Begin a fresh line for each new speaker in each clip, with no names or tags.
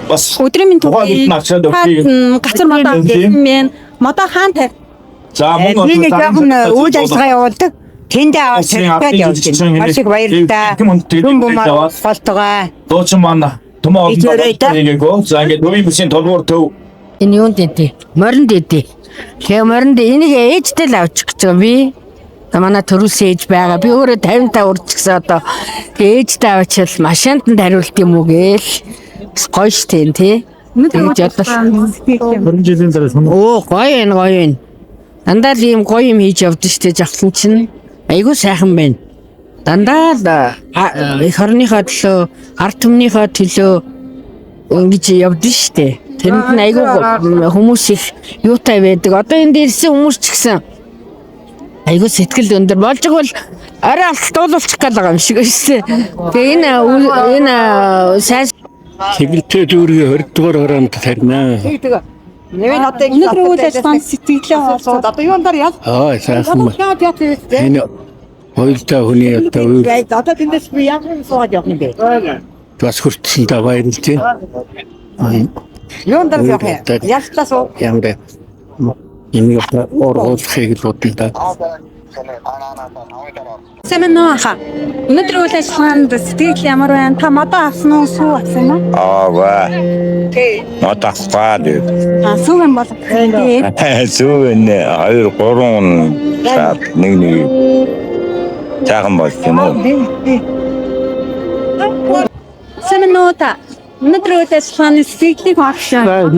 бас
өдрийн минь
тухайн навчаад өгье.
гацар модоо хаан тавь.
За мөн
нэг жоохон үйл ажиллагаа явуулдаг. Тэндээ аваад тавьчихад явуулдаг. Маш их баярлалаа. Хүн бумаа голтогоо.
Дуучин маань төмөө олдгоо. За ингээд төвийн бүсийн толгуур төв.
Энэ юунд дэдээ? Моринд дэдээ. Тэгээ моринд энийг ээжтэй л авчих гэж байгаа би. Манай төрүүлсэн ээж байгаа. Би өөрөө 55 урдчихсан одоо. Тэгээ ээжтэй авчил машинд нь хариулт юм уу гээл. Гоё штэ тий. Тэгж одоо
20 жилийн дараа сонь.
оо гоё энэ. Дандаа л ийм гоё юм хийж явдсан штэ жахлан чинь. Айгуу сайхан байна. Дандаа л их орныхоо төлөө, ард түмнийхөө төлөө ингэж явдсан штэ. Тэрэнд нь айгуу хүмүүс их юутай байдаг. Одоо энд ирсэн хүмүүс ч гэсэн айгуу сэтгэл өндөр болж игэл арай алтуулчих гал байгаа юм шиг өссөн. Тэгээ энэ сайн
Тэгэлтэй дүүргийн 20 дугаар хороонд тарина.
Нэвэн одоо
Өнөөдөр үйл ажиллагаанд сэтгэлээ хоолцоод
одоо юундаар яв?
Сайхан ба. Энэ хоёулаа хүний одоо үйл
Одоо тэндээс би яг суугаад явах юм бэ.
бас хүртсэндээ баярлалаа.
Юундаар явах юм? Ялтаас уу?
Ямар энэ оролцохыг л бодлоо.
Сэмэнөө хаа. Өнөөдөр үйл ажиллагаанд сэтгэл ямар байна? Та модоо авсан уу? Сүү авсан уу?
Аа. Нотахпаад.
Сүү юм бол.
Сүүн 2 3 сар нэг цаахан болж байна.
Сэмэнөө та. Өнөөдөр үйл ажиллагааны сэтгэлийг хавшаа.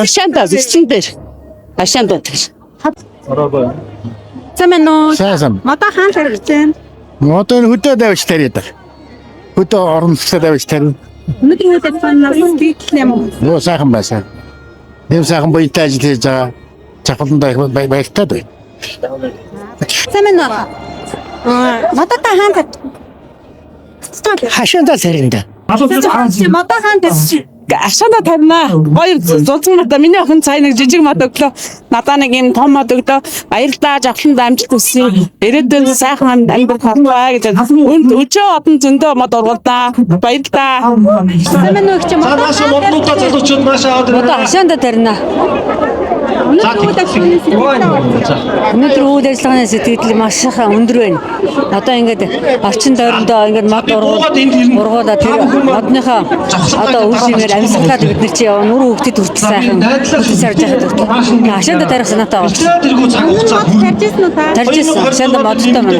Ашаанда зөрчиндэр. Ашаанда гэж.
Сэмэнөө.
Сайхан.
Модоо хаан хэрэгжсэн.
Одоо хөдөө давж тариад. Хөдөө оромжтой давж тарина.
Өнөөдөр үйл ажиллагааны сэтгэл юм уу?
Нөө сайхан байсан. Нэм сайхан боётой ажил хийж байгаа. Чахлан баяртай байна.
Сэмэнөө. Модоо та хаан тавь.
Хашаанда тарина.
Модоо хаан тавь.
Ашаанда тавина. Хоёр зузан модоо миний охин цай нэг жижиг мод өглөө. Надаа нэг энэ том мод өглөө. Баярлалаа жавхланд амжилт хүсье. Ирээдүйн сайхан амьдрах болтугай гэж. Өчөө одон зөндөө мод ургуулдаа. Баярлалаа.
Сэмэнөө ч модоо
Моднуудаа залуучууд маашаа аваад
Одоо ашаанда тарина. Өнөөдөр үйл ажиллагааны сэтгэл маш их өндөр байна. Одоо ингээд орчин тойрондоо ингээд мод ургуулад тэр модныхоо одоо үйл юмээр амьсгалаад бид нар чи нүр хөвгдөд хүртэл сайхан сарж яхад. Ашаанда тарих санаатай байна.
тэргүй цаг хугацаа
тарьжсэн уу та?
Таржсэн ашаанда модтой байна.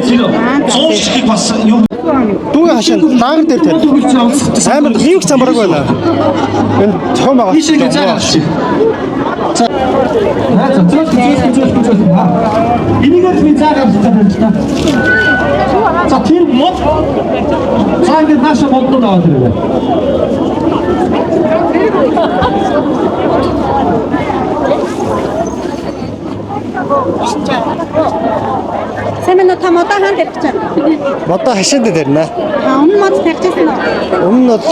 зуушгийг бас юм.
Дүүгээ хашаанд даагар дээр тарина. Амар хийх замбараг байна. Энэ цом байгаа.
Ийшээ заагаад. Энийгээр би заагаад байна. За тэр мод цаагаад нааш моднууд аваад ирвэ.
Сэмэнөө та модоо хаан тавьчихсан.
Модоо хашаанда тарина.
Өмнө мод тавьчихсан уу?
Өмнө нь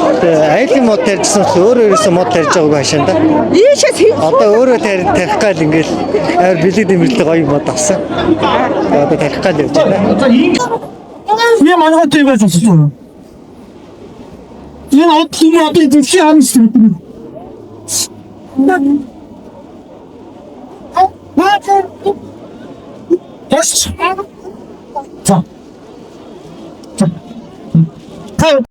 айлын мод тарьжсан ч өөрөө мод тарьж байгаагүй хашаанда.
Ийшээс
Одоо өөрөө тарих гал ингээл амар бэлэг дэмэрлэг гоё мод авсан. Одоо тарих гал явж байна.
За ингэ я манайхад тиймээс асуусан. Энэ одоо дэлхийн хаанч Тэс. За.